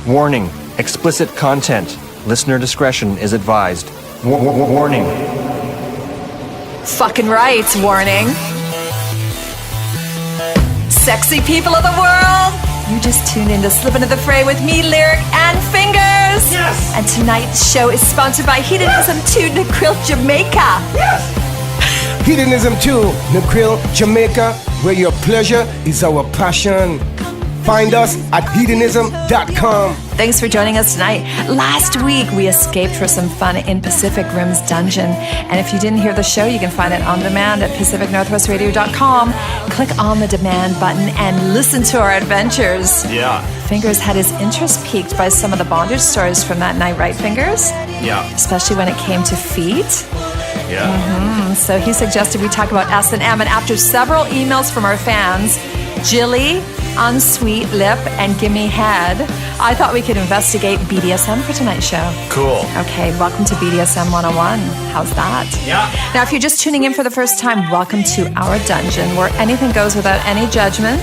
Warning, explicit content. Listener discretion is advised. Warning. Fucking right, warning. Sexy people of the world, you just tuned in to Slip Into the Fray with me, Lyric and Fingers. Yes. And tonight's show is sponsored by Hedonism 2 Negril, Jamaica. Yes. Hedonism 2 Negril, Jamaica, where your pleasure is our passion. Find us at hedonism.com. Thanks for joining us tonight. Last week, we escaped for some fun in Pacific Rim's dungeon. And if you didn't hear the show, you can find it on demand at pacificnorthwestradio.com. Click on the demand button and listen to our adventures. Yeah. Fingers had his interest piqued by some of the bondage stories from that night, right, Fingers? Yeah. Especially when it came to feet. Yeah. So he suggested we talk about S&M, and after several emails from our fans, Jilly, Unsweet Lip, and Gimme Head, I thought we could investigate BDSM for tonight's show. Cool. Okay, welcome to BDSM 101. How's that? Yeah. Now, if you're just tuning in for the first time, welcome to our dungeon where anything goes without any judgment.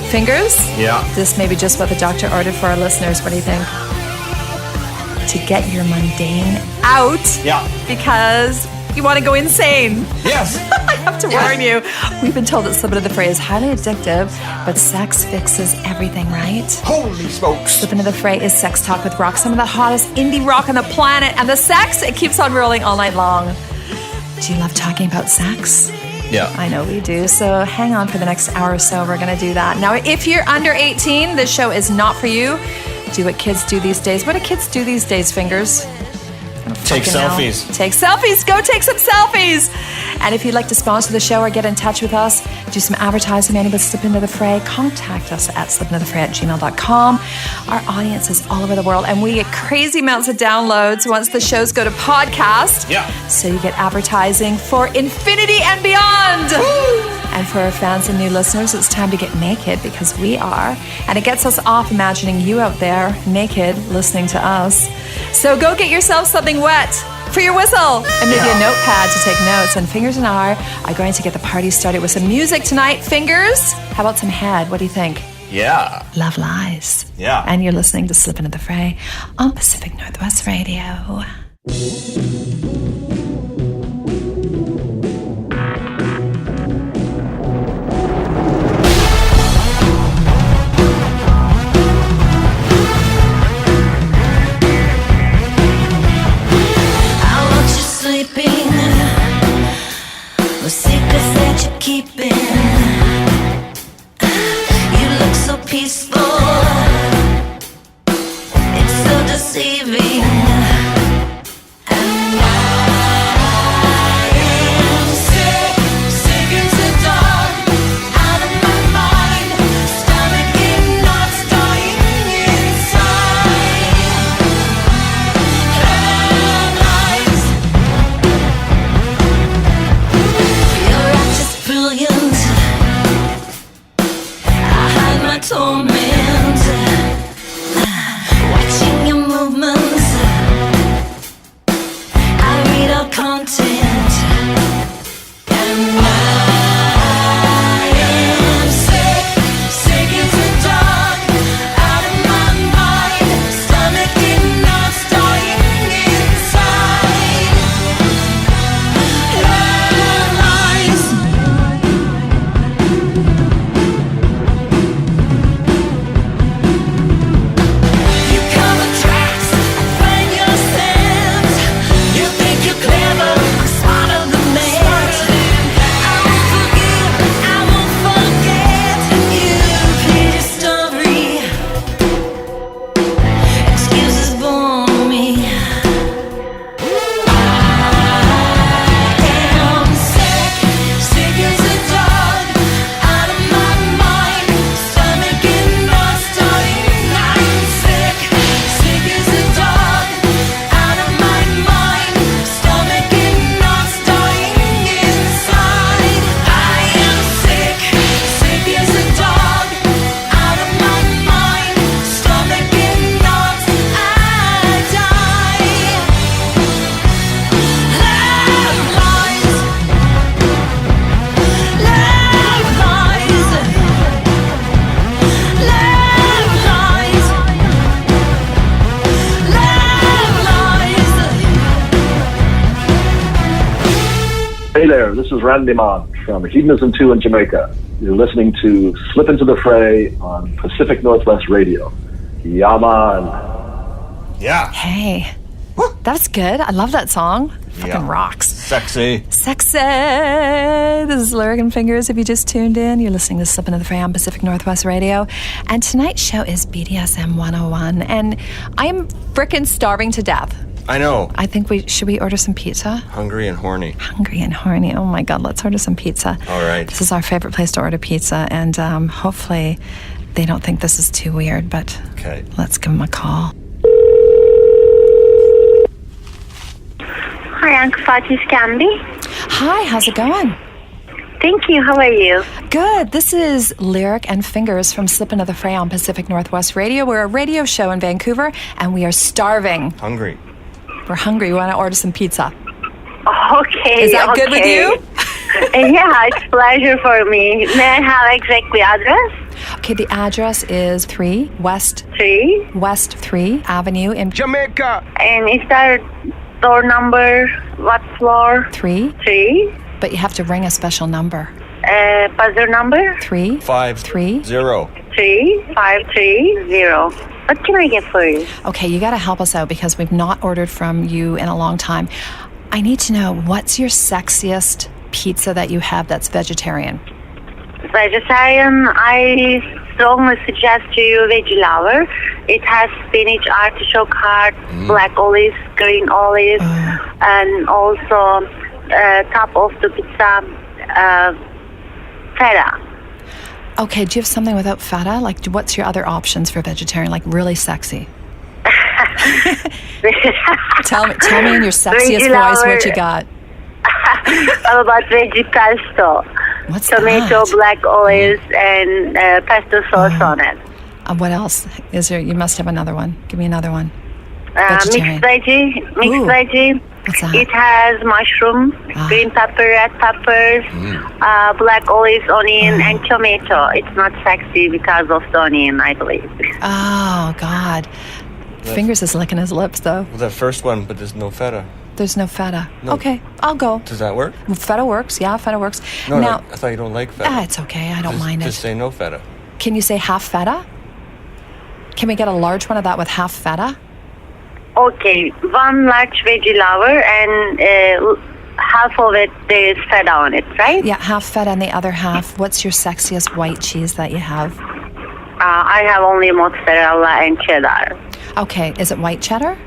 Fingers? Yeah. This may be just what the doctor ordered for our listeners. What do you think? To get your mundane out. Yeah. Because you want to go insane. Yes. I have to warn you. We've been told that Slip Into the Fray is highly addictive, but sex fixes everything, right? Holy smokes. Slip Into the Fray is sex talk with rock, some of the hottest indie rock on the planet, and the sex, it keeps on rolling all night long. Do you love talking about sex? Yeah. I know we do, so hang on for the next hour or so. We're going to do that. Now, if you're under 18, this show is not for you. Do what kids do these days. What do kids do these days, Fingers? Take selfies. Take selfies. Go take some selfies. And if you'd like to sponsor the show or get in touch with us, do some advertising, maybe with Slip Into the Fray, contact us at slipintothefray@gmail.com. Our audience is all over the world, and we get crazy amounts of downloads once the shows go to podcast. Yeah. So you get advertising for infinity and beyond. Woo! And for our fans and new listeners, it's time to get naked, because we are. And it gets us off imagining you out there naked listening to us. So go get yourself something wet for your whistle and maybe a notepad to take notes. And Fingers and I are going to get the party started with some music tonight. Fingers, how about some head? What do you think? Yeah. Love lies. Yeah. And you're listening to Slip Into the Fray on Pacific Northwest Radio. Sleeping, the secrets that you're keeping. You look so peaceful, it's so deceiving. And there, this is Randy Mon from Hedonism 2 in Jamaica. You're listening to Slip Into the Fray on Pacific Northwest Radio. Yaman. Yeah. Hey, that's good. I love that song. Fucking rocks. Sexy. Sexy. This is Lyric and Fingers. If you just tuned in, you're listening to Slip Into the Fray on Pacific Northwest Radio. And tonight's show is BDSM 101. And I am frickin' starving to death. I know. I think should we order some pizza? Hungry and horny. Hungry and horny. Oh my God, let's order some pizza. All right. This is our favorite place to order pizza. And hopefully they don't think this is too weird, but Okay. let's give them a call. Hi, Uncle Fati's Candy. Hi, how's it going? Thank you. How are you? Good. This is Lyric and Fingers from Slip Into the Fray on Pacific Northwest Radio. We're a radio show in Vancouver, and we are starving. Hungry. We're hungry. We want to order some pizza. Okay. Is that good with you? Yeah, it's a pleasure for me. May I have exactly address? Okay, the address is 3 West 3 Avenue in Jamaica. And is there door number? What floor? 3, 3. but you have to ring a special number. Buzzer number? 3 5 3 0. 3530. What can I get for you? Okay, you got to help us out because we've not ordered from you in a long time. I need to know, what's your sexiest pizza that you have that's vegetarian? Vegetarian, I strongly suggest to you veggie lover. It has spinach, artichoke heart, black olives, green olives, and also top of the pizza, feta. Okay, do you have something without feta? Like, what's your other options for vegetarian, like really sexy? Tell me in your sexiest Veggie voice lover. what you got. How about veggie pesto? What's Tomato, that? black olives, and pesto sauce on it. What else is there? You must have another one. Give me another one. Mixed Vegetarian. Ooh. veggie. What's that? It has mushroom, green pepper, red peppers, black olives, onion, and tomato. It's not sexy because of the onion, I believe. Oh, God. Fingers is licking his lips, though. Well, that first one, but there's no feta. There's no feta. No. Okay, I'll go. Does that work? Feta works. Yeah, feta works. No, now, I thought you don't like feta. it's okay. I don't just, mind Just it. say no feta. Can you say half feta? Can we get a large one of that with half feta? Okay, one large veggie lover, and half of it, there is feta on it, right? Yeah, half feta and the other half. What's your sexiest white cheese that you have? I have only mozzarella and cheddar, Okay, is it white cheddar?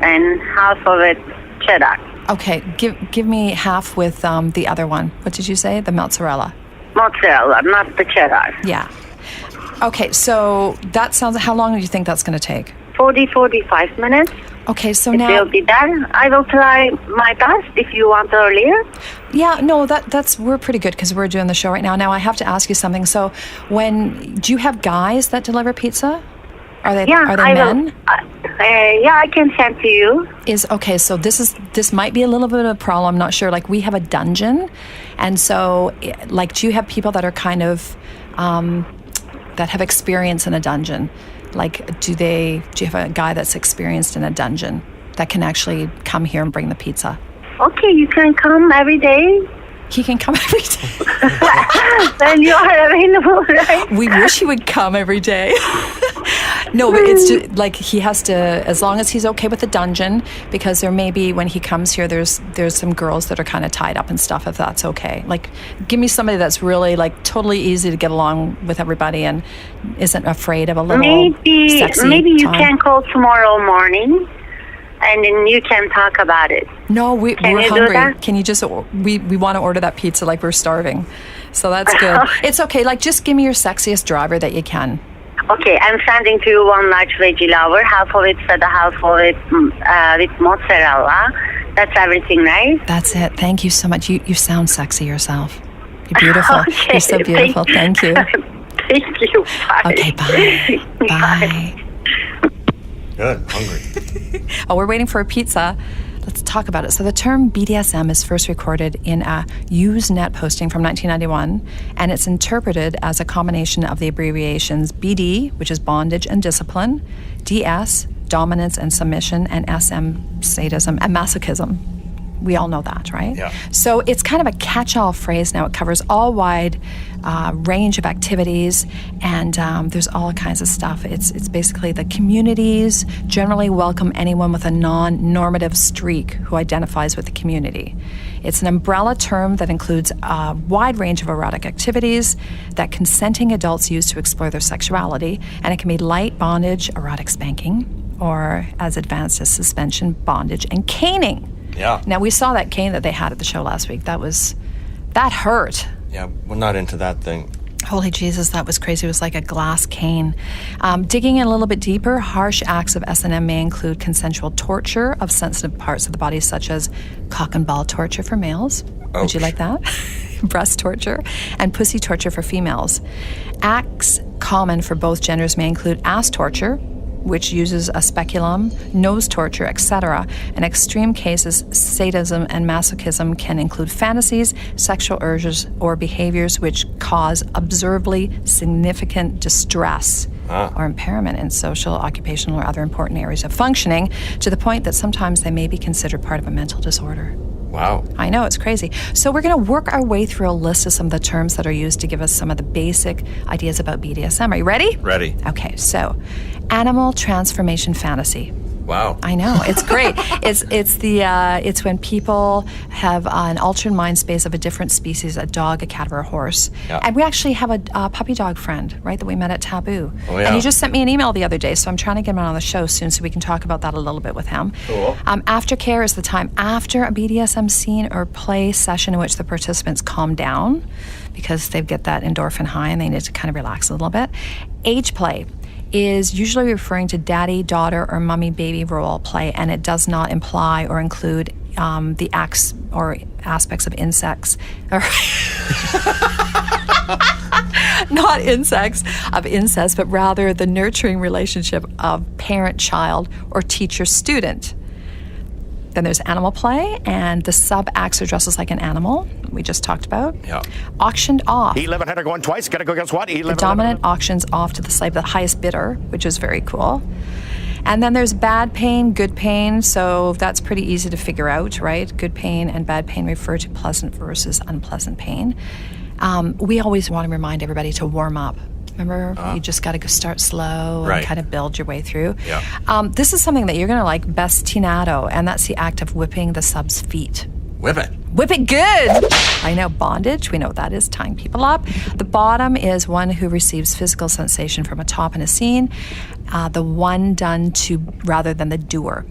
and half of it cheddar. Okay, give me half with the other one. What did you say? The mozzarella. Mozzarella, not the cheddar. Yeah. Okay, so that sounds... How long do you think that's going to take? 45 minutes. Okay, so It now... will be done. I will try my best if you want earlier. Yeah, no, that's... We're pretty good because we're doing the show right now. Now, I have to ask you something. So, do you have guys that deliver pizza? Are they Yeah, I men? will. Yeah, I can send to you. Okay, so this might be a little bit of a problem. I'm not sure. Like, we have a dungeon, and so, like, do you have people that are kind of that have experience in a dungeon? Like, do you have a guy that's experienced in a dungeon that can actually come here and bring the pizza? Okay, you can come every day. He can come every day. When you are available, right? We wish he would come every day. No, but it's just, like, he has to, as long as he's okay with the dungeon, because there may be, when he comes here, there's some girls that are kind of tied up and stuff, if that's okay. Like, give me somebody that's really, like, totally easy to get along with everybody and isn't afraid of a little sexy Maybe you time. can call tomorrow morning, and then you can talk about it. No, we're you do hungry. that? Can you just, we want to order that pizza like we're starving. So that's good. It's okay. Like, just give me your sexiest driver that you can. Okay, I'm sending to you one large veggie lover, half of it feta, half of it with mozzarella. That's everything, right? That's it. Thank you so much. You sound sexy yourself. You're beautiful. Okay, You're so beautiful. Thank you. Thank you. Bye. Okay, bye. Bye. Good. Hungry. Oh, we're waiting for a pizza. Let's talk about it. So the term BDSM is first recorded in a Usenet posting from 1991, and it's interpreted as a combination of the abbreviations BD, which is bondage and discipline, DS, dominance and submission, and SM, sadism and masochism. We all know that, right? Yeah. So it's kind of a catch-all phrase now. It covers all wide range of activities, and there's all kinds of stuff. It's basically the communities generally welcome anyone with a non-normative streak who identifies with the community. It's an umbrella term that includes a wide range of erotic activities that consenting adults use to explore their sexuality, and it can be light bondage, erotic spanking, or as advanced as suspension, bondage, and caning. Yeah. Now, we saw that cane that they had at the show last week. That hurt. Yeah, we're not into that thing. Holy Jesus, that was crazy. It was like a glass cane. Digging in a little bit deeper, harsh acts of S&M may include consensual torture of sensitive parts of the body, such as cock and ball torture for males. Oh. Would you like that? Breast torture, and pussy torture for females. Acts common for both genders may include ass torture, which uses a speculum, nose torture, etc. In extreme cases, sadism and masochism can include fantasies, sexual urges, or behaviors which cause observably significant distress or impairment in social, occupational, or other important areas of functioning, to the point that sometimes they may be considered part of a mental disorder. Wow. I know, it's crazy. So we're going to work our way through a list of some of the terms that are used to give us some of the basic ideas about BDSM. Are you ready? Ready. Okay, so animal transformation fantasy. Wow. I know, it's great. It's when people have an altered mind space of a different species, a dog, a cat, or a horse. Yeah. And we actually have a puppy dog friend, right, that we met at Taboo. Oh, yeah. And he just sent me an email the other day, so I'm trying to get him on the show soon so we can talk about that a little bit with him. Cool. Aftercare is the time after a BDSM scene or play session in which the participants calm down because they get that endorphin high and they need to kind of relax a little bit. Age play is usually referring to daddy, daughter, or mummy, baby role play, and it does not imply or include the acts or aspects of insects, or not insects of incest, but rather the nurturing relationship of parent-child or teacher-student. Then there's animal play, and the sub-acts or dresses like an animal, we just talked about. Yeah. Auctioned off. 11 header going twice. Gotta go against what? 11. The dominant auctions off to the slave, the highest bidder, which is very cool. And then there's bad pain, good pain. So that's pretty easy to figure out, right? Good pain and bad pain refer to pleasant versus unpleasant pain. We always want to remind everybody to warm up. Remember, you just got to start slow and kind of build your way through. Yeah. This is something that you're going to like, bestinato, and that's the act of whipping the sub's feet. Whip it. Whip it good. I know, bondage, we know what that is, tying people up. The bottom is one who receives physical sensation from a top in a scene, the one done to rather than the doer.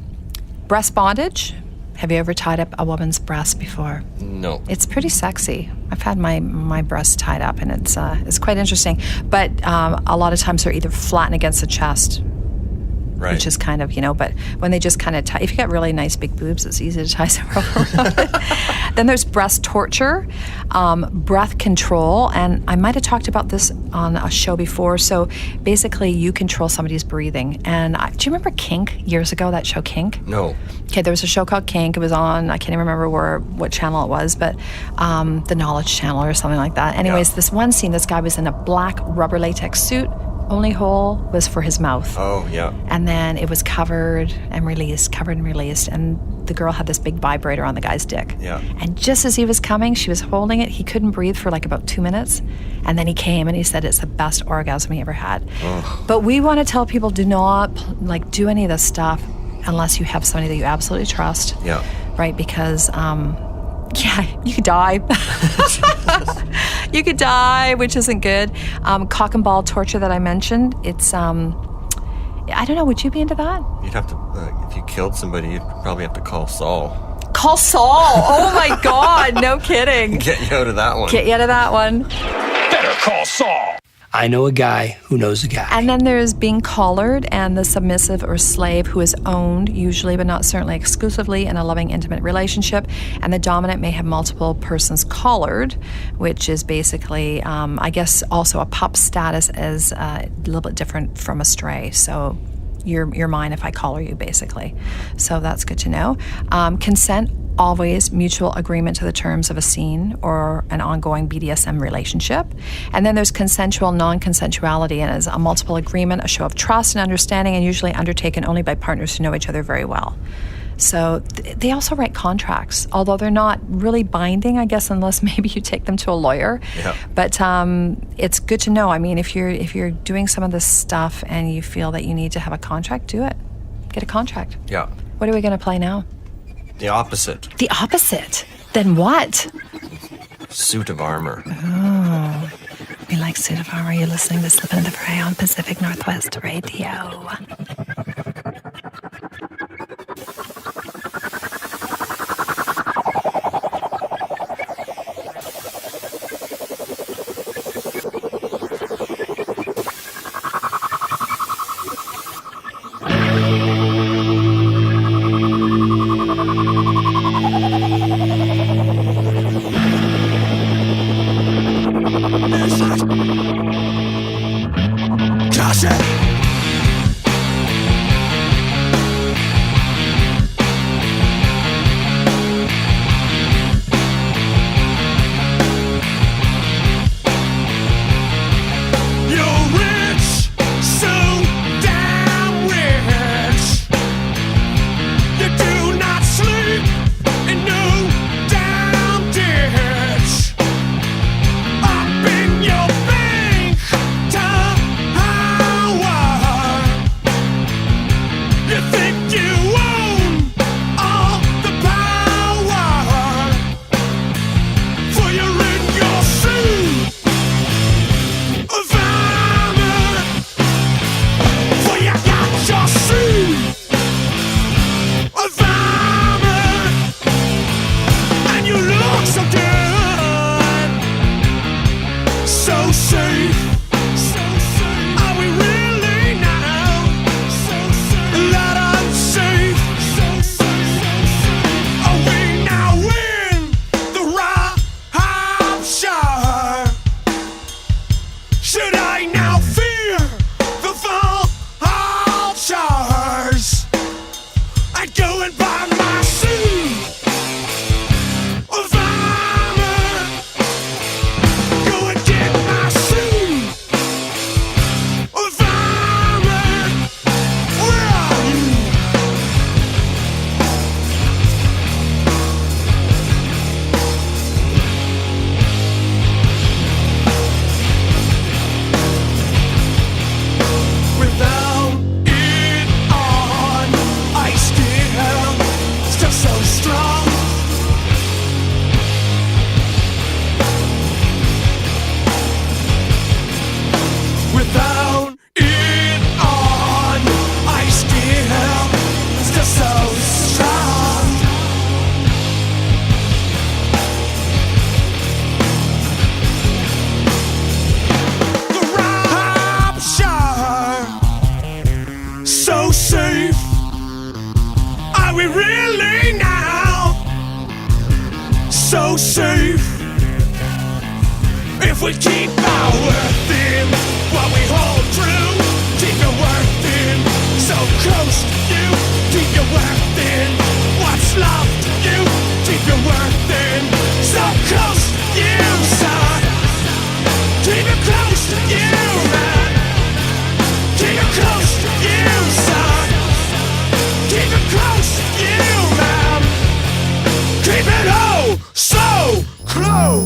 Breast bondage. Have you ever tied up a woman's breast before? No. It's pretty sexy. I've had my breasts tied up, and it's quite interesting. But a lot of times they're either flattened against the chest, Right. which is kind of, but when they just kind of tie, if you got really nice big boobs, it's easy to tie some rope around it. Then there's breast torture, breath control, and I might have talked about this on a show before. So basically, you control somebody's breathing. And do you remember Kink years ago, that show Kink? No. Okay, there was a show called Kink. It was on, I can't even remember what channel it was, but the Knowledge Channel or something like that. Anyways, This one scene, this guy was in a black rubber latex suit. Only hole was for his mouth. Oh, yeah. And then it was covered and released. And the girl had this big vibrator on the guy's dick. Yeah. And just as he was coming, she was holding it. He couldn't breathe for like about 2 minutes. And then he came and he said it's the best orgasm he ever had. Oh. But we want to tell people, do not do any of this stuff unless you have somebody that you absolutely trust. Yeah. Right? Because, you could die. You could die, which isn't good. Cock and ball torture that I mentioned, it's, I don't know, would you be into that? You'd have to, if you killed somebody, you'd probably have to call Saul. Call Saul! Oh my God, no kidding. Get you out of that one. Get you out of that one. Better call Saul. I know a guy who knows a guy. And then there's being collared, and the submissive or slave who is owned, usually but not certainly exclusively, in a loving, intimate relationship. And the dominant may have multiple persons collared, which is basically, I guess, also a pup status is a little bit different from a stray. So you're mine if I collar you, basically. So that's good to know. Consent, always mutual agreement to the terms of a scene or an ongoing BDSM relationship. And then there's consensual non-consensuality, and is a multiple agreement, a show of trust and understanding, and usually undertaken only by partners who know each other very well. So they also write contracts, although they're not really binding, I guess, unless maybe you take them to a lawyer. Yeah. But it's good to know. I mean, if you're doing some of this stuff and you feel that you need to have a contract, do it. Get a contract. Yeah. What are we going to play now? The opposite. The opposite? Then what? Suit of armor. Oh, we like Suit of Armor. You're listening to Slip Into the Fray on Pacific Northwest Radio.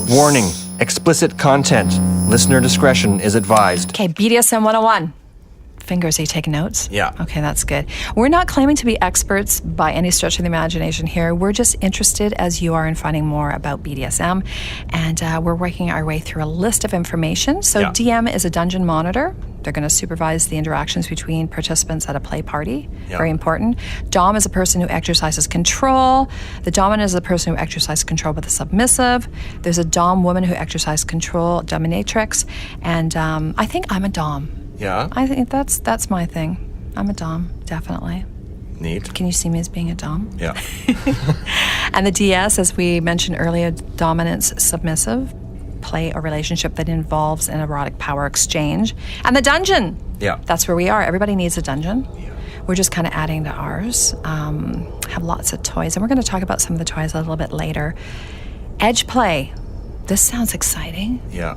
Warning. Explicit content. Listener discretion is advised. Okay, BDSM 101. Fingers, are you taking notes? Yeah. Okay, that's good. We're not claiming to be experts by any stretch of the imagination here. We're just interested, as you are, in finding more about BDSM. And we're working our way through a list of information. So DM is a dungeon monitor. They're going to supervise the interactions between participants at a play party. Very important. Dom is a person who exercises control. The dominant is a person who exercises control with the submissive. There's a Dom woman who exercises control, dominatrix. And I think I'm a Dom. Yeah? I think that's my thing. I'm a Dom, definitely. Neat. Can you see me as being a Dom? Yeah. And the DS, as we mentioned earlier, dominance, submissive, play a relationship that involves an erotic power exchange. And the dungeon. Yeah. That's where we are. Everybody needs a dungeon. Yeah. We're just kind of adding to ours. Have lots of toys. And we're going to talk about some of the toys a little bit later. Edge play. This sounds exciting. Yeah.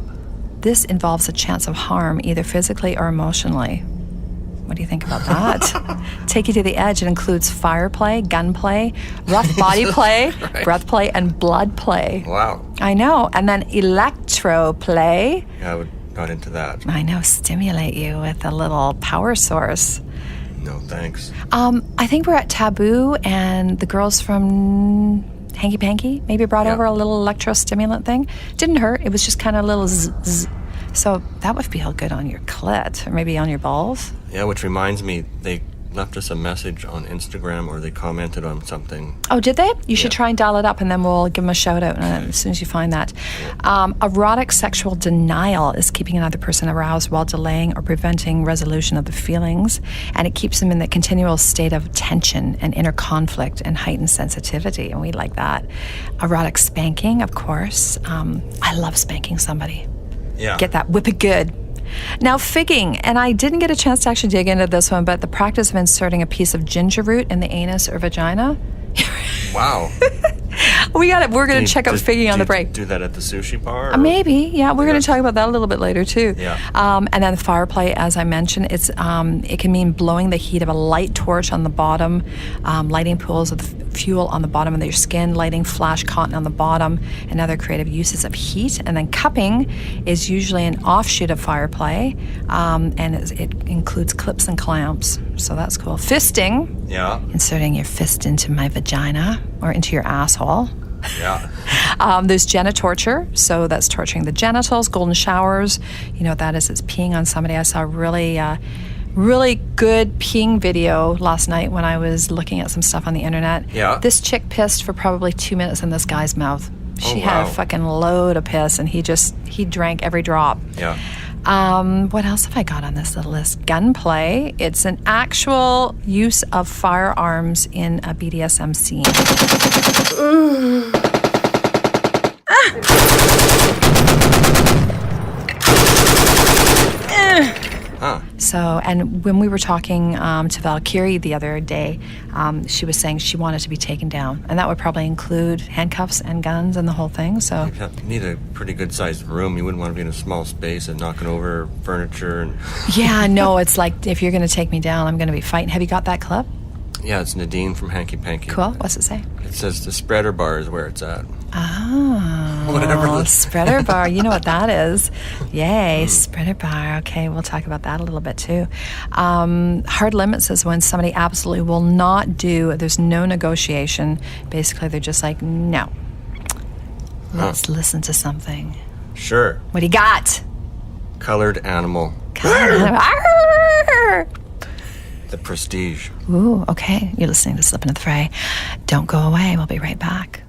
This involves a chance of harm, either physically or emotionally. What do you think about that? Take you to the edge. It includes fire play, gun play, rough body play, breath play, and blood play. Wow. I know. And then electro play. Yeah, I would not into that. I know. Stimulate you with a little power source. No, thanks. I think we're at Taboo, and the girls from Hanky Panky maybe brought over a little electrostimulant thing. Didn't hurt. It was just kind of a little zzz. So that would feel good on your clit, or maybe on your balls. Yeah, which reminds me, they left us a message on Instagram, or they commented on something. Oh, did they? You should try and dial it up, and then we'll give them a shout out as soon as you find that. Erotic sexual denial is keeping another person aroused while delaying or preventing resolution of the feelings, and it keeps them in the continual state of tension and inner conflict and heightened sensitivity, and we like that. Erotic spanking, of course. I love spanking somebody. Yeah. Get that, whip it good. Now, figging, and I didn't get a chance to actually dig into this one, but the practice of inserting a piece of ginger root in the anus or vagina. Wow. We're going to check out figging on the break. Do that at the sushi bar? Maybe, yeah. We're going to talk about that a little bit later too. Yeah. And then the fire play, as I mentioned, it can mean blowing the heat of a light torch on the bottom, lighting pools of fuel on the bottom of your skin, lighting flash cotton on the bottom, and other creative uses of heat. And then cupping is usually an offshoot of fire play, and it includes clips and clamps. So that's cool. Fisting. Yeah. Inserting your fist into my vagina or into your asshole. Yeah. There's genitorture, so that's torturing the genitals. Golden showers, you know what that is? It's peeing on somebody. I saw a really good peeing video last night when I was looking at some stuff on the internet. Yeah. This chick pissed for probably 2 minutes in this guy's mouth. She Oh, had wow. a fucking load of piss, and he drank every drop. Yeah. What else have I got on this little list? Gunplay. It's an actual use of firearms in a BDSM scene. So, and when we were talking to Valkyrie the other day, she was saying she wanted to be taken down, and that would probably include handcuffs and guns and the whole thing. So You need a pretty good-sized room. You wouldn't want to be in a small space and knocking over furniture. And yeah, no, it's like if you're going to take me down, I'm going to be fighting. Have you got that clip? Yeah, it's Nadine from Hanky Panky. Cool. What's it say? It says the spreader bar is where it's at. Oh, Whatever. spreader bar. You know what that is. Yay, spreader bar. Okay, we'll talk about that a little bit too. Hard limits is when somebody absolutely will not do, there's no negotiation. Basically, they're just like, no. Let's listen to something. Sure. What do you got? Colored animal. Arr! The Prestige. Ooh, okay. You're listening to Slip Into the Fray. Don't go away. We'll be right back.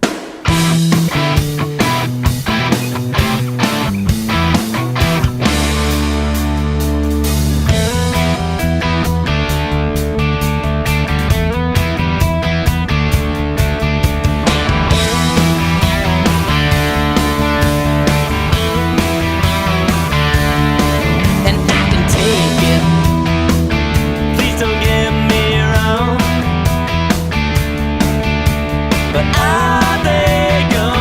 But are they gonna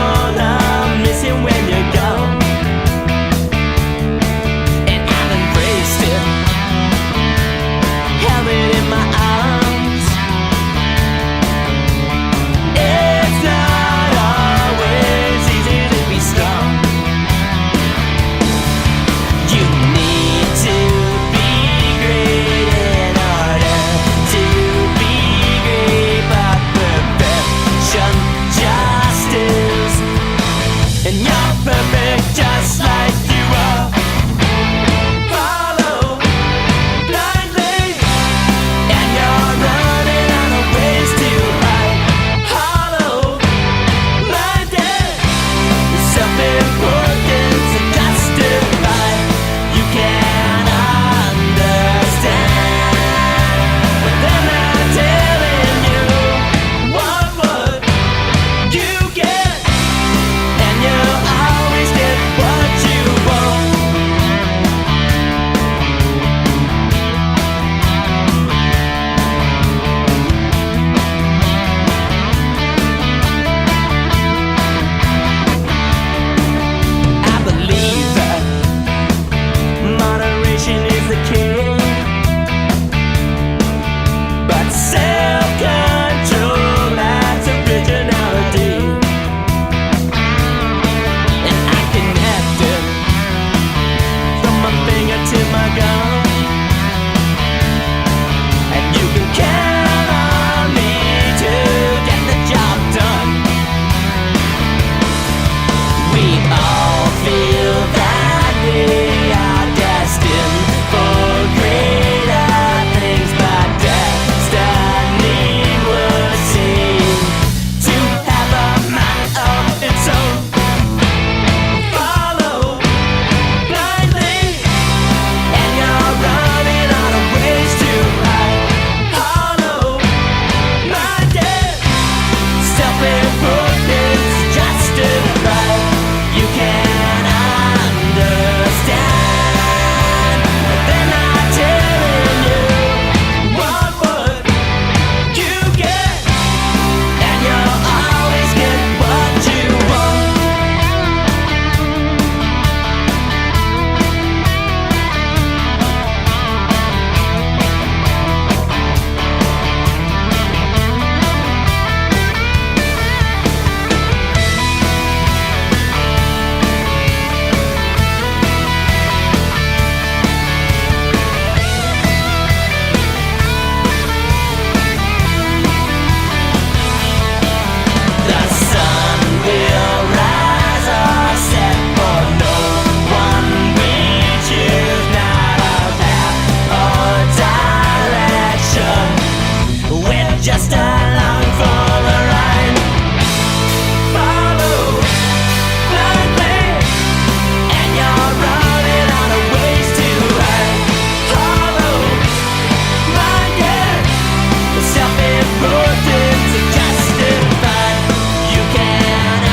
just along for the ride. Follow blindly, and you're running out of ways to hide. Hollow minded, the self-importance is justified. You can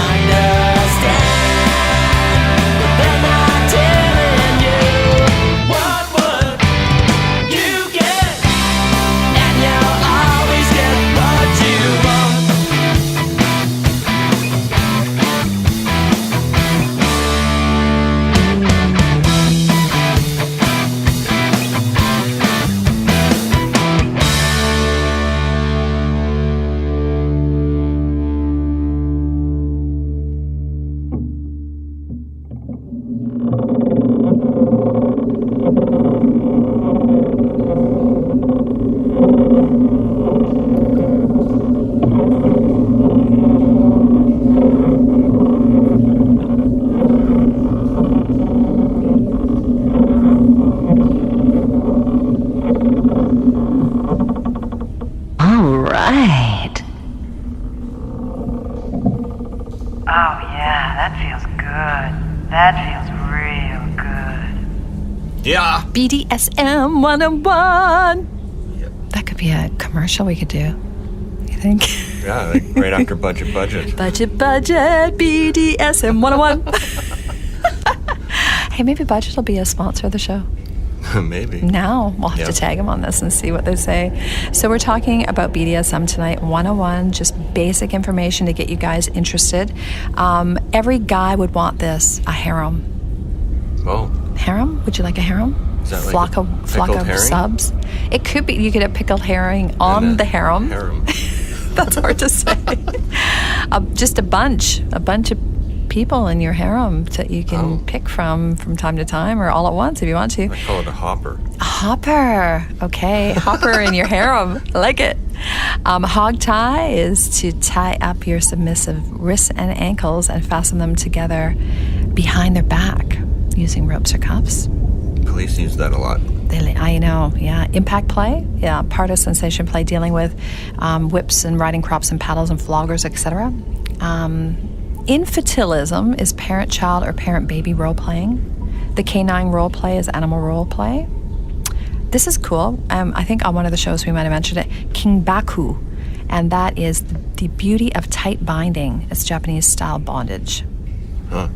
understand, but they're not telling you what would you get, and you'll always get what you want. All right. Oh, yeah, that feels good. That feels real good. Yeah. BDSM 101. That could be a commercial we could do. You think? Yeah, like right after budget. Budget, BDSM 101. Hey, maybe Budget will be a sponsor of the show. Maybe. Now we'll have to tag them on this and see what they say. So we're talking about BDSM tonight, 101, just basic information to get you guys interested. Every guy would want this, a harem. Oh. Harem? Would you like a harem? Is that like flock a of herring? subs. It could be. You could have pickled herring on the harem. That's hard to say. Just a bunch of people in your harem that you can pick from time to time or all at once if you want to. I call it a hopper. A hopper. Okay. Hopper in your harem. I like it. Hog tie is to tie up your submissive wrists and ankles and fasten them together behind their back using ropes or cuffs. Police use that a lot. I know, yeah. Impact play, yeah. Part of sensation play dealing with whips and riding crops and paddles and floggers, etc. Infantilism is parent-child or parent-baby role-playing. The canine role-play is animal role-play. This is cool. I think on one of the shows we might have mentioned it. Kingbaku, and that is the beauty of tight binding. It's Japanese-style bondage. Huh.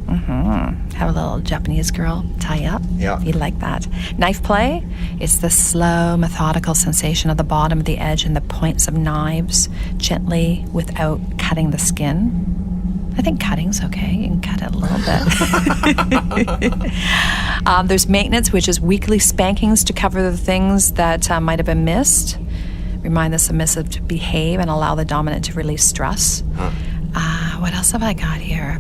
Have a little Japanese girl tie you up. Yeah. You'd like that. Knife play, it's the slow, methodical sensation of the bottom of the edge and the points of knives gently without cutting the skin. I think cutting's okay. You can cut it a little bit. There's maintenance, which is weekly spankings to cover the things that might have been missed. Remind the submissive to behave and allow the dominant to release stress. What else have I got here?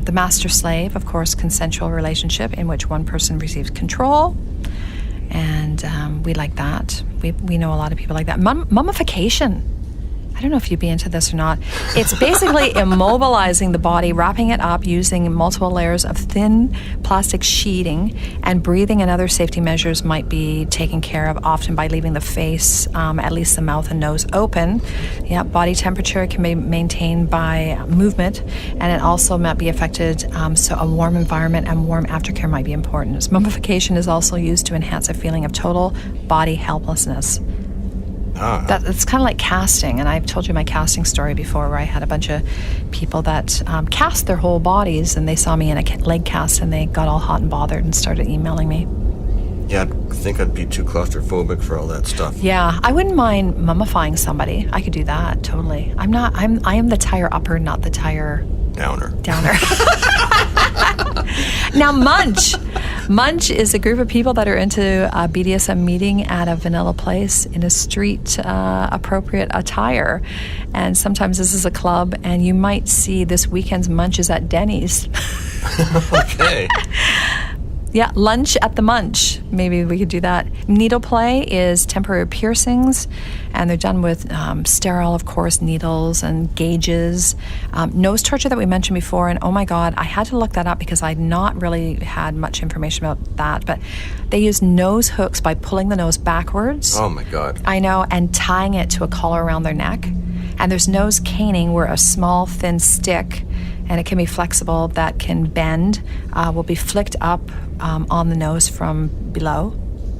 The master-slave, of course, consensual relationship in which one person receives control. And we like that. We know a lot of people like that. Mummification. I don't know if you'd be into this or not. It's basically immobilizing the body, wrapping it up using multiple layers of thin plastic sheeting, and breathing and other safety measures might be taken care of, often by leaving the face, at least the mouth and nose, open. Yeah, body temperature can be maintained by movement, and it also might be affected, so a warm environment and warm aftercare might be important. Mummification is also used to enhance a feeling of total body helplessness. It's kind of like casting, and I've told you my casting story before, where I had a bunch of people that cast their whole bodies, and they saw me in a leg cast, and they got all hot and bothered and started emailing me. Yeah, I think I'd be too claustrophobic for all that stuff. Yeah, I wouldn't mind mummifying somebody. I could do that, totally. I am the tire upper, not the tire downer. Now, Munch. Munch is a group of people that are into a BDSM meeting at a vanilla place in a street appropriate attire. And sometimes this is a club, and you might see this weekend's Munch is at Denny's. Okay. Yeah, lunch at the munch. Maybe we could do that. Needle play is temporary piercings, and they're done with sterile, of course, needles and gauges. Nose torture that we mentioned before, and oh my God, I had to look that up because I'd not really had much information about that, but they use nose hooks by pulling the nose backwards. Oh my God. I know, and tying it to a collar around their neck. And there's nose caning, where a small, thin stick, and it can be flexible, that can bend, will be flicked up on the nose from below.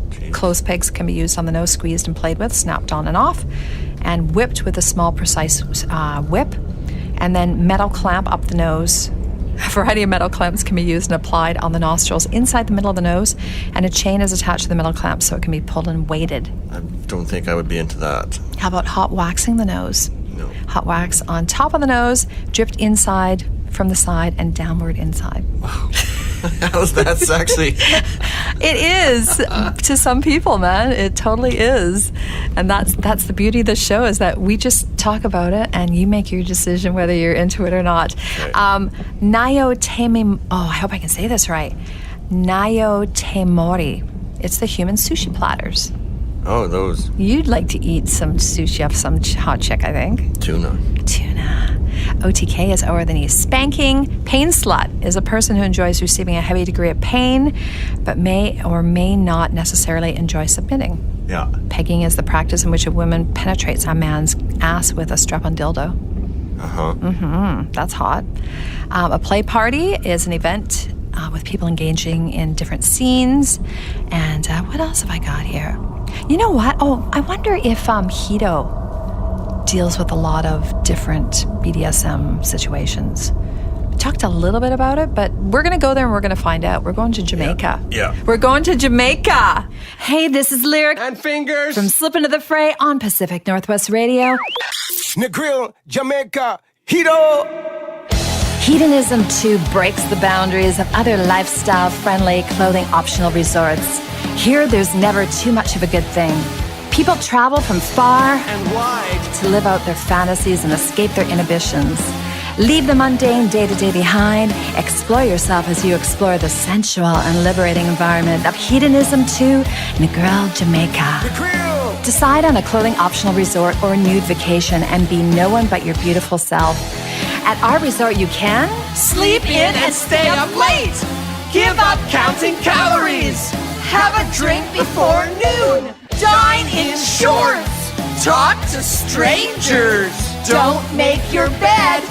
Jeez. Clothes pegs can be used on the nose, squeezed and played with, snapped on and off, and whipped with a small, precise whip. And then metal clamp up the nose. A variety of metal clamps can be used and applied on the nostrils inside the middle of the nose, and a chain is attached to the metal clamp so it can be pulled and weighted. I don't think I would be into that. How about hot waxing the nose? No. Hot wax on top of the nose, dripped inside from the side and downward inside. How's that sexy? It is to some people, man. It totally is. And that's the beauty of the show, is that we just talk about it and you make your decision whether you're into it or not. Right. I hope I can say this right. Nayotemori. It's the human sushi platters. Oh, those. You'd like to eat some sushi off some hot chick, I think. Tuna. OTK is over the knee spanking. Pain slut is a person who enjoys receiving a heavy degree of pain, but may or may not necessarily enjoy submitting. Yeah. Pegging is the practice in which a woman penetrates a man's ass with a strap-on dildo. Uh-huh. That's hot. A play party is an event with people engaging in different scenes. And what else have I got here? You know what? Oh, I wonder if Hedo deals with a lot of different BDSM situations. We talked a little bit about it, but we're going to go there and we're going to find out. We're going to Jamaica. Yeah. We're going to Jamaica. Hey, this is Lyric And fingers. from Slip Into the Fray on Pacific Northwest Radio. Negril, Jamaica, Hedo. Hedonism, too, breaks the boundaries of other lifestyle-friendly, clothing-optional resorts. Here, there's never too much of a good thing. People travel from far And wide. to live out their fantasies and escape their inhibitions. Leave the mundane day-to-day behind. Explore yourself as you explore the sensual and liberating environment of Hedonism, too, Negril, Jamaica. Negril. Decide on a clothing-optional resort or nude vacation and be no one but your beautiful self. At our resort, you can Sleep in and stay up late. Give up counting calories. Have a drink before noon. Dine in shorts. Talk to strangers. Don't make your bed.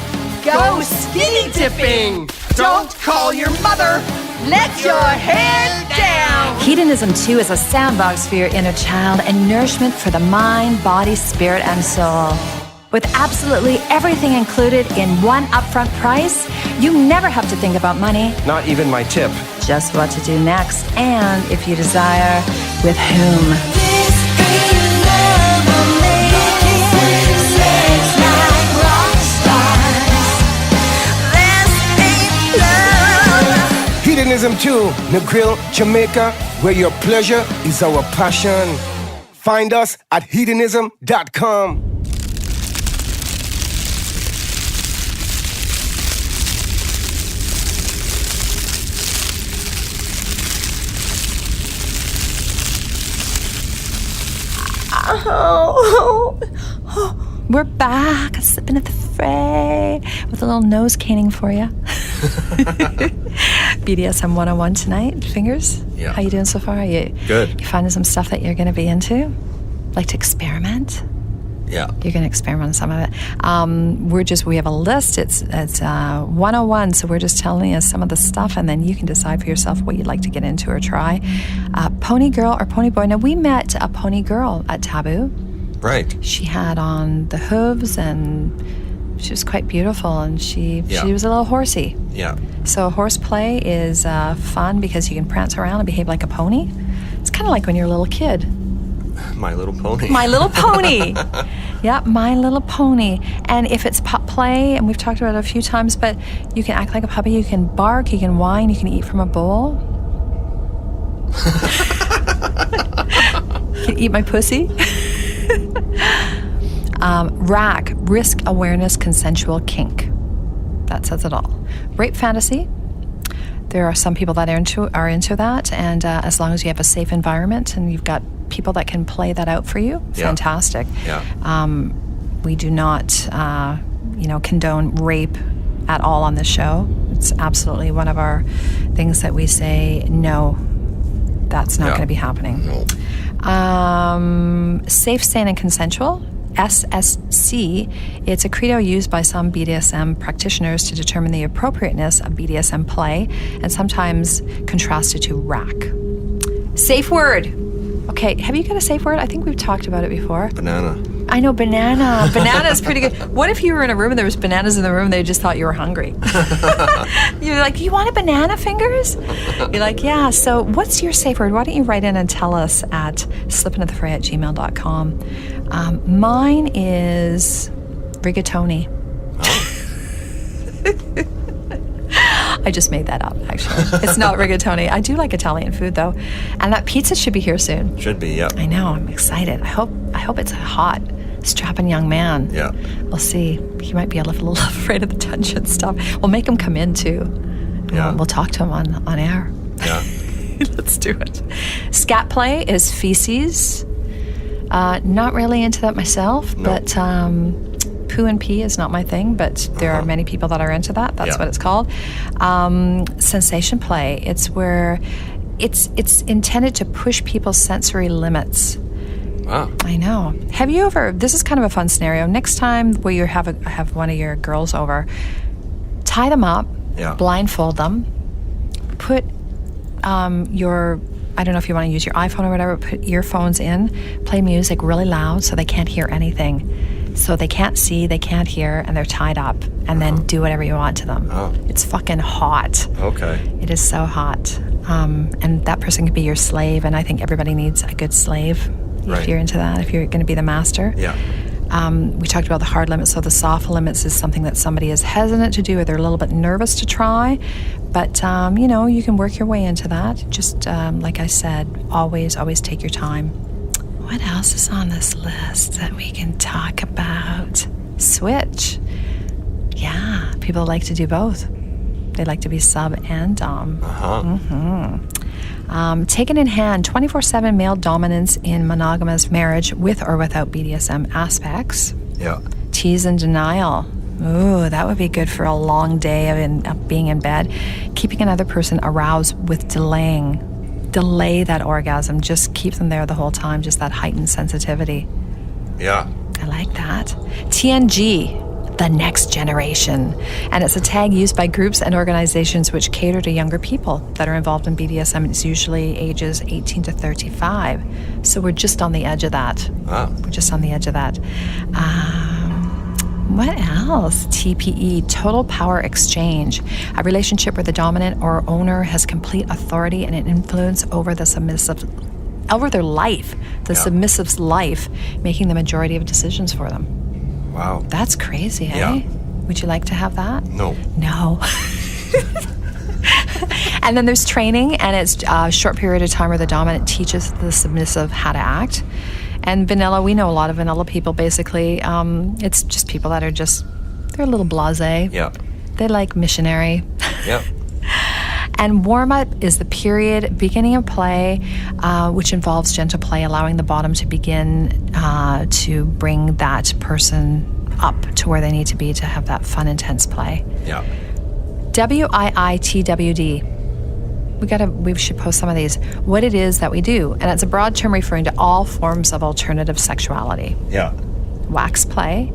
Go skinny dipping. Don't call your mother. Let your head down. Hedonism, too, is a sandbox for your inner child and nourishment for the mind, body, spirit, and soul. With absolutely everything included in one upfront price, you never have to think about money, Not even my tip. just what to do next, and if you desire, with whom. Hedonism 2, Negril, Jamaica, where your pleasure is our passion. Find us at hedonism.com. We're back, slipping at the fray with a little nose caning for you. BDSM 101 tonight, fingers. Yeah. How you doing so far? You Good. You finding some stuff that you're going to be into? Like to experiment? Yeah. You're going to experiment on some of it. We have a list. It's 101, so we're just telling you some of the stuff, and then you can decide for yourself what you'd like to get into or try. Pony girl or pony boy. Now, we met a pony girl at Taboo. Right. She had on the hooves, and she was quite beautiful, and she was a little horsey. Yeah. So horseplay is fun because you can prance around and behave like a pony. It's kind of like when you're a little kid. My Little Pony. My Little Pony. Yeah, My Little Pony. And if it's pup play, and we've talked about it a few times, but you can act like a puppy, you can bark, you can whine, you can eat from a bowl. You can eat my pussy. RAC, risk awareness consensual kink. That says it all. Rape fantasy. There are some people that are into that, and as long as you have a safe environment and you've got people that can play that out for you, fantastic. Yeah. We do not, condone rape at all on this show. It's absolutely one of our things that we say, no, that's not going to be happening. No. Safe, sane, and consensual. SSC, it's a credo used by some BDSM practitioners to determine the appropriateness of BDSM play and sometimes contrasted to rack. Safe word. Okay, have you got a safe word? I think we've talked about it before. Banana. I know, banana. Banana is pretty good. What if you were in a room and there was bananas in the room and they just thought you were hungry? You're like, you want a banana, fingers? You're like, yeah. So what's your safe word? Why don't you write in and tell us at slipintothefray@gmail.com. Mine is rigatoni. I just made that up, actually. It's not rigatoni. I do like Italian food, though. And that pizza should be here soon. Should be, yeah. I know. I'm excited. I hope it's a hot, strapping young man. Yeah. We'll see. He might be a little afraid of the dungeon stuff. We'll make him come in, too. Yeah. We'll talk to him on air. Yeah. Let's do it. Scat play is feces. Not really into that myself, but poo and pee is not my thing, but there are many people that are into that. That's what it's called. Sensation play. It's where it's intended to push people's sensory limits. Wow. I know. Have you ever, this is kind of a fun scenario. Next time where you have one of your girls over, tie them up, blindfold them, put your, I don't know if you want to use your iPhone or whatever, put earphones in, play music really loud so they can't hear anything. So they can't see, they can't hear, and they're tied up, and then do whatever you want to them. Oh. It's fucking hot. Okay. It is so hot. And that person could be your slave, and I think everybody needs a good slave if you're into that, if you're going to be the master. Yeah. We talked about the hard limits, so the soft limits is something that somebody is hesitant to do or they're a little bit nervous to try. But, you can work your way into that. Just like I said, always take your time. What else is on this list that we can talk about? Switch. Yeah, people like to do both. They like to be sub and dom. Taken in hand, 24/7 male dominance in monogamous marriage with or without BDSM aspects. Yeah. Tease and denial. Ooh, that would be good for a long day of being in bed. Keeping another person aroused with delaying. Delay that orgasm. Just keep them there the whole time. Just that heightened sensitivity. Yeah. I like that. TNG, the next generation. And it's a tag used by groups and organizations which cater to younger people that are involved in BDSM. It's usually ages 18 to 35. So we're just on the edge of that. Wow. We're just on the edge of that. What else? TPE, total power exchange. A relationship where the dominant or owner has complete authority and an influence over the submissive, over their life, the submissive's life, making the majority of decisions for them. Wow. That's crazy, eh? Yeah. Would you like to have that? No. No. And then there's training, and it's a short period of time where the dominant teaches the submissive how to act. And vanilla, we know a lot of vanilla people, basically. It's just people that are they're a little blasé. Yeah. They like missionary. Yeah. And warm-up is the period, beginning of play, which involves gentle play, allowing the bottom to begin to bring that person up to where they need to be to have that fun, intense play. Yeah. WIITWD. We should post some of these. What it is that we do, and it's a broad term referring to all forms of alternative sexuality. Yeah. Wax play.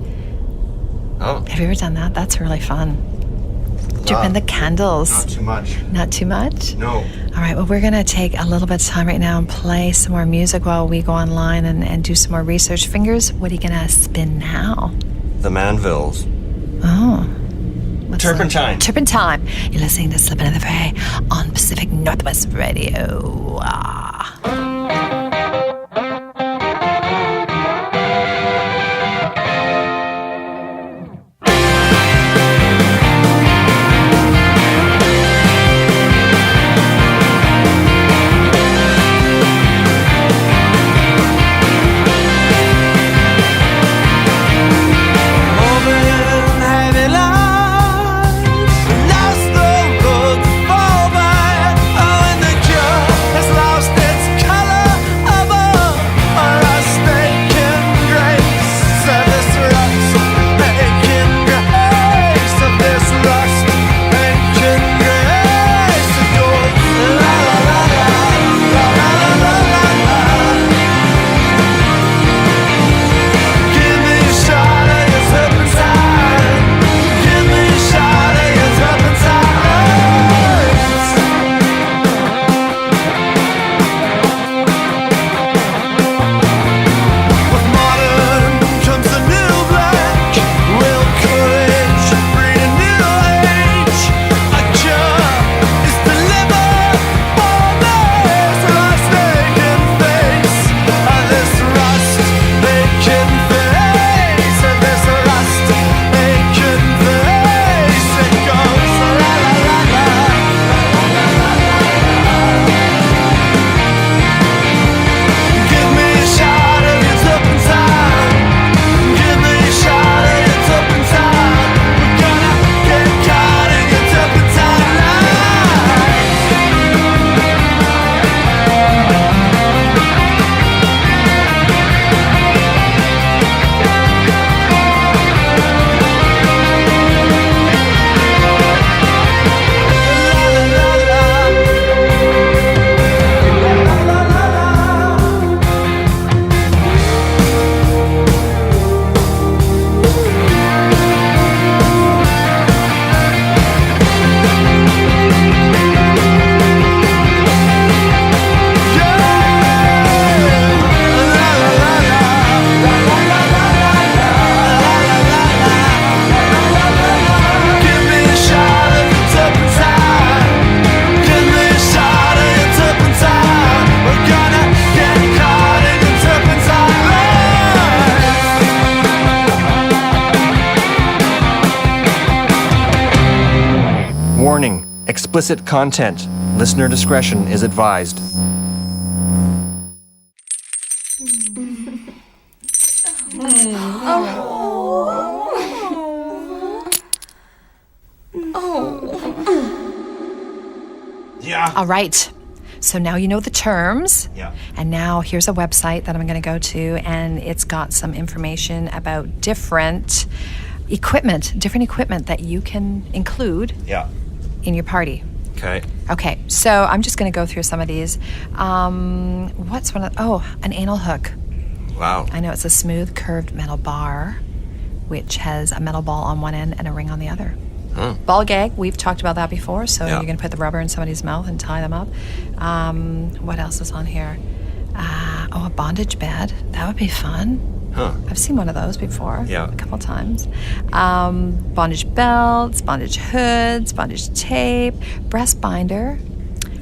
Oh. Have you ever done that? That's really fun. Dripping the candles. Not too much. Not too much? No. All right, well, we're going to take a little bit of time right now and play some more music while we go online and do some more research. Fingers, what are you going to spin now? The Manvilles. Oh. Turpentine. Turpentine. You're listening to Slippin' the Fray on Pacific Northwest Radio. Heavy life, lost the road to fall back. explicit content. Listener discretion is advised. Yeah. All right. So now you know the terms. Yeah. And now here's a website that I'm going to go to, and it's got some information about different equipment that you can include Yeah. in your party. Okay. Okay, so I'm just going to go through some of these. What's one of... Oh, an anal hook. Wow. I know it's a smooth, curved metal bar, which has a metal ball on one end and a ring on the other. Huh. Ball gag, we've talked about that before, so Yeah. you're going to put the rubber in somebody's mouth and tie them up. What else is on here? A bondage bed. That would be fun. Huh. I've seen one of those before. Yeah. A couple times. Bondage belts, bondage hoods, bondage tape, breast binder.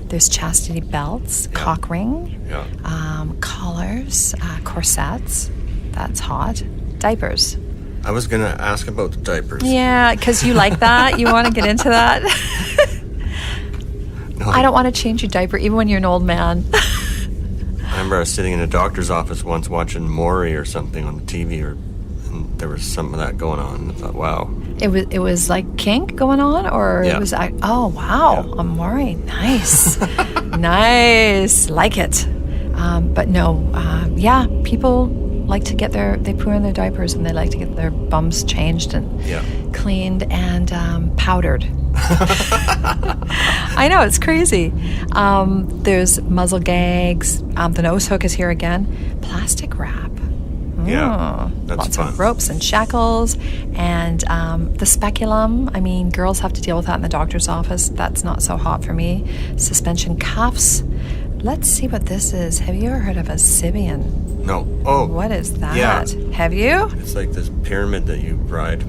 There's chastity belts, cock ring, Yeah. collars, corsets. That's hot. Diapers. I was going to ask about the diapers. Yeah, because you like that. You want to get into that. No, I don't want to change your diaper, even when you're an old man. I remember I was sitting in a doctor's office once watching Maury or something on the TV, and there was some of that going on. And I thought, wow. It was like kink going on, or Yeah. it was oh wow, Yeah. Amore, nice, nice, like it. But no, yeah, people like to get they poo in their diapers, and they like to get their bums changed and Yeah. cleaned and powdered. I know, it's crazy. There's muzzle gags. The nose hook is here again. Plastic wrap. Yeah, that's Lots fun. of ropes and shackles. And the speculum. I mean, girls have to deal with that in the doctor's office. That's not so hot for me. Suspension cuffs. Let's see what this is. Have you ever heard of a Sibian? No. Oh. What is that? Yeah. Have you? It's like this pyramid that you ride.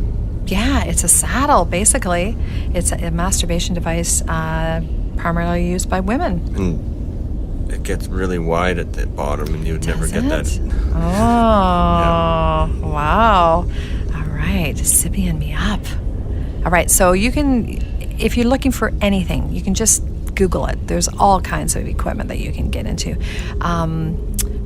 Yeah, it's a saddle, basically. It's a masturbation device primarily used by women. And it gets really wide at the bottom, and you would never get that. Oh, wow. All right, Sibian me up. All right, so you can, if you're looking for anything, you can just Google it. There's all kinds of equipment that you can get into.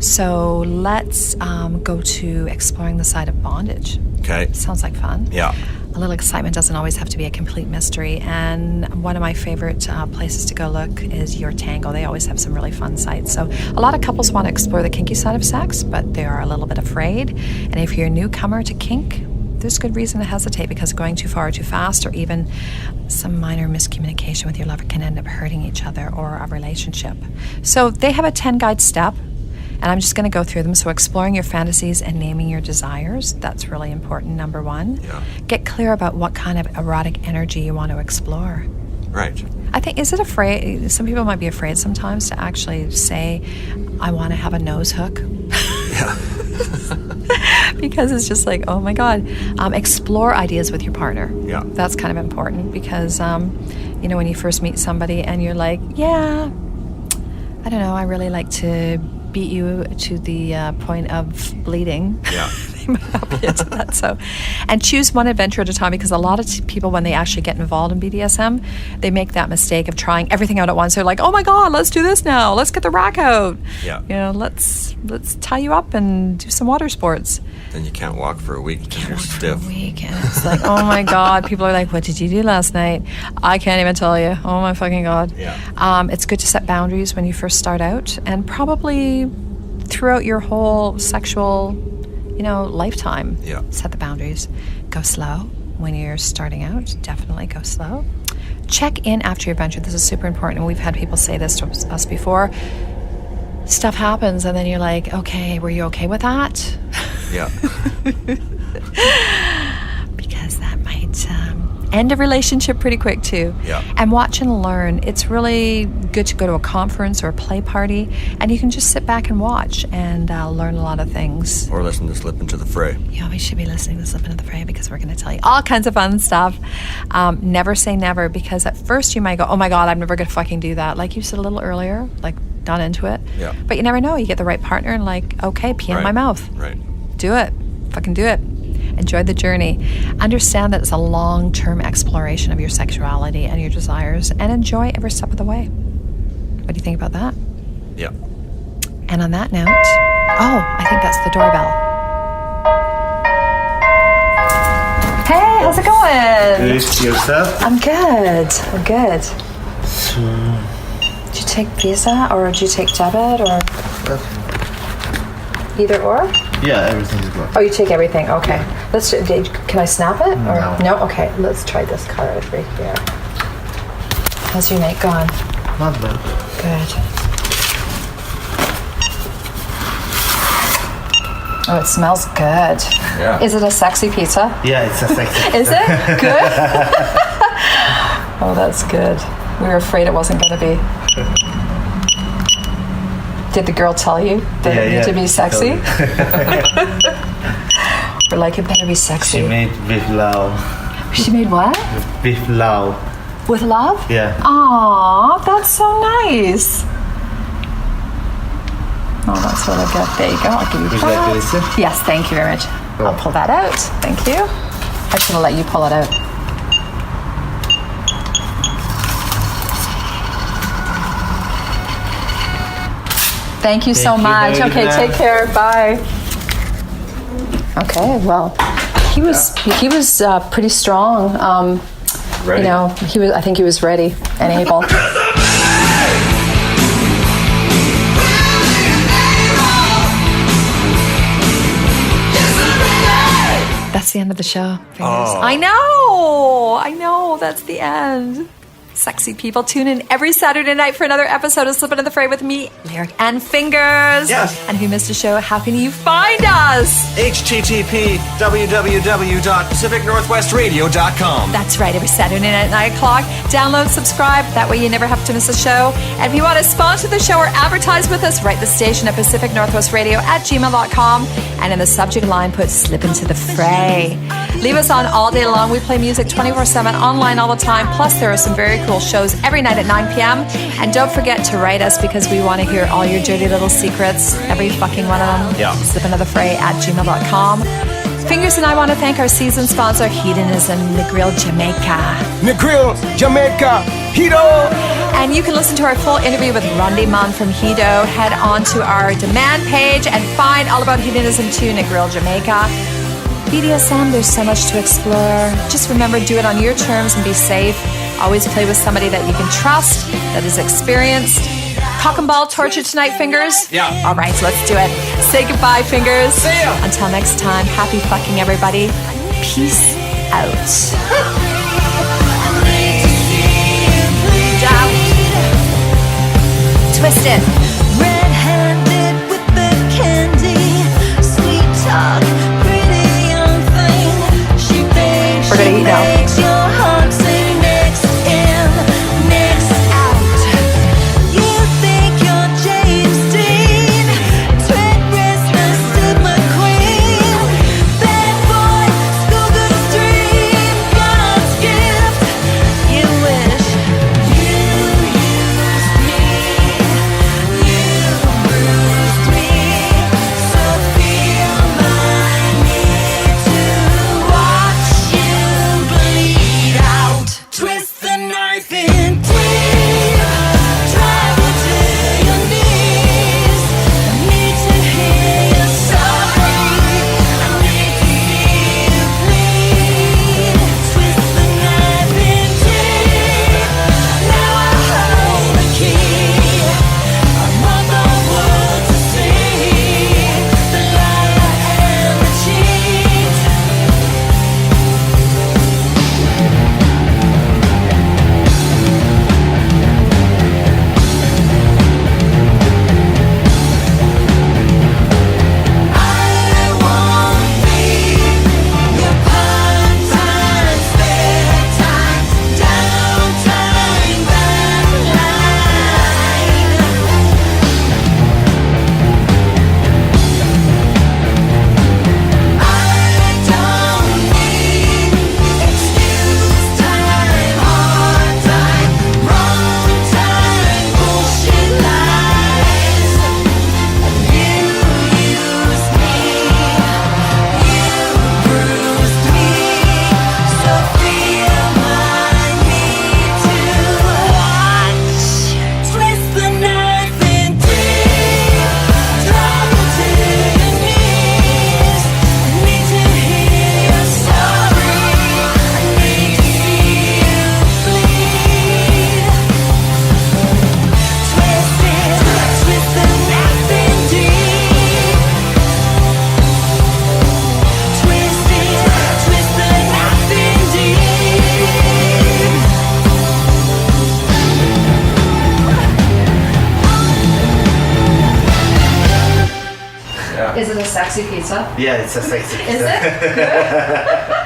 So let's go to exploring the side of bondage. Okay. Sounds like fun. Yeah. A little excitement doesn't always have to be a complete mystery. And one of my favorite places to go look is Your Tango. They always have some really fun sites. So a lot of couples want to explore the kinky side of sex, but they are a little bit afraid. And if you're a newcomer to kink, there's good reason to hesitate, because going too far or too fast, or even some minor miscommunication with your lover, can end up hurting each other or a relationship. So they have a 10 guide step, and I'm just going to go through them. So exploring your fantasies and naming your desires, that's really important, number one. Yeah. Get clear about what kind of erotic energy you want to explore. Right. I think, is it afraid? Some people might be afraid sometimes to actually say, I want to have a nose hook. Yeah. Because it's just like, oh my God. Explore ideas with your partner. Yeah. That's kind of important, because, when you first meet somebody and you're like, yeah, I don't know, I really like to beat you to the point of bleeding. Yeah. They might not be into that. So, and choose one adventure at a time, because a lot of people, when they actually get involved in BDSM, they make that mistake of trying everything out at once. They're like, oh my God, let's do this now. Let's get the rack out. Yeah. Let's tie you up and do some water sports. Then you can't walk for a week because you're stiff. For a week, and it's like, oh my God. People are like, what did you do last night? I can't even tell you. Oh my fucking God. Yeah. It's good to set boundaries when you first start out, and probably throughout your whole sexual, lifetime. Yeah. Set the boundaries. Go slow when you're starting out. Definitely go slow. Check in after your adventure. This is super important, and we've had people say this to us before. Stuff happens, and then you're like, okay, were you okay with that? Yeah. Because that might end a relationship pretty quick too. Yeah. And watch and learn. It's really good to go to a conference or a play party, and you can just sit back and watch and learn a lot of things. Or listen to Slip Into the Fray. Yeah, we should be listening to Slip Into the Fray, because we're going to tell you all kinds of fun stuff. Never say never, because at first you might go, oh my God, I'm never going to fucking do that. Like you said a little earlier, like not into it. Yeah. But you never know. You get the right partner and like, okay, pee in my mouth. Right. Do it. Fucking do it. Enjoy the journey. Understand that it's a long-term exploration of your sexuality and your desires, and enjoy every step of the way. What do you think about that? Yeah. And on that note, I think that's the doorbell. Hey, how's it going? Good. Yourself? I'm good. I'm good. Did you take Visa or did you take debit or either or? Yeah, everything's good. Oh, you take everything. Okay. Let's. Can I snap it or No. Okay. Let's try this card right here. How's your night gone? Not bad. Good. Oh, it smells good. Yeah. Is it a sexy pizza? Yeah, it's a sexy. Is it? Good? Oh, that's good. We were afraid it wasn't going to be. Did the girl tell you that it needed to be sexy? We're like, it better be sexy. She made beef love. She made what? Beef love. With love? Yeah. Aw, that's so nice. Oh, that's really good. There you go. I'll give you Would you like to listen? Yes, thank you very much. I'll pull that out. Thank you. I should have let you pull it out. Thank you so much. Thank you. Okay, take care. Bye. Okay, well, he was pretty strong. Ready. You know, I think he was ready and able. That's the end of the show. Oh. I know. That's the end. Sexy people, tune in every Saturday night for another episode of Slippin' in the Fray with me, Lyric and Fingers. Yes. And if you missed a show, how can you find us? http www.pacificnorthwestradio.com. That's right, every Saturday night at 9 o'clock. Download, subscribe. That way you never have to miss a show. And if you want to sponsor the show or advertise with us, write the station at pacificnorthwestradio@gmail.com. And in the subject line, put Slip Into the Fray. Leave us on all day long. We play music 24/7 online all the time. Plus, there are some very cool shows every night at 9 p.m. And don't forget to write us because we want to hear all your dirty little secrets. Every fucking one of them. Yeah. slipintothefray@gmail.com. Fingers and I want to thank our season sponsor, Hedonism, Negril Jamaica. Negril, Jamaica, Hedo. And you can listen to our full interview with Randy Munn from Hedo. Head on to our demand page and find all about Hedonism too, Negril Jamaica. BDSM, there's so much to explore. Just remember, do it on your terms and be safe. Always play with somebody that you can trust, that is experienced. Cock and ball torture tonight, Fingers? Yeah. All right, so let's do it. Say goodbye, Fingers. See ya. Until next time, happy fucking everybody. Peace out. Down. Twist it. Red-handed with the candy, sweet talk, pretty young thing. She thinks We're gonna she eat now. makes your heart sing next in, next out. You think you're James Dean, Trent Reznor, Steve McQueen, bad boy, schoolgirl's dream, God's gift. You wish you used me, you bruised me, so feel my need to watch you bleed. Is it a sexy pizza? Yeah, it's a sexy Is it? Good?